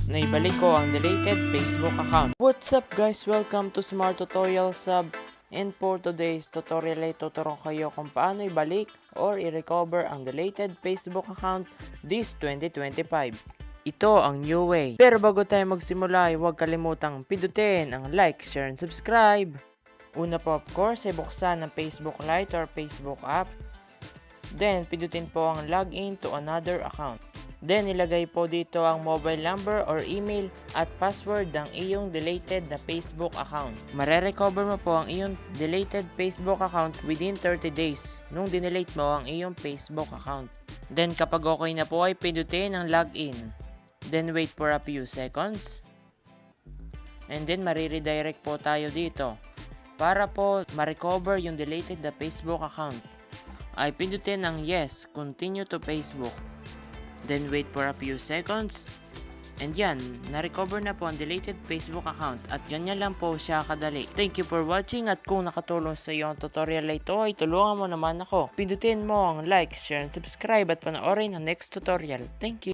naibalik ko ang deleted Facebook account. What's up guys? Welcome to Smart Tutorial Sub. And for today's tutorial ay tuturuan kayo kung paano ibalik or i-recover ang deleted Facebook account this 2025. Ito ang new way. Pero bago tayo magsimula ay huwag kalimutang pindutin ang like, share, and subscribe. Una po of course ay buksan ang Facebook Lite or Facebook app. Then pindutin po ang login to another account. Then ilagay po dito ang mobile number or email at password ng iyong deleted na Facebook account. Mare-recover mo po ang iyong deleted Facebook account within 30 days nung dinelete mo ang iyong Facebook account. Then kapag okay na po ay pindutin ang login. Then wait for a few seconds. And then mariredirect po tayo dito. Para po ma-recover yung deleted na Facebook account ay pindutin ang yes, continue to Facebook. Then wait for a few seconds. And yan, na-recover na po ang deleted Facebook account at ganyan lang po siya kadali. Thank you for watching at kung nakatulong sa iyo ang tutorial na ito ay tulungan mo naman ako. Pindutin mo ang like, share, and subscribe at panoorin ang next tutorial. Thank you!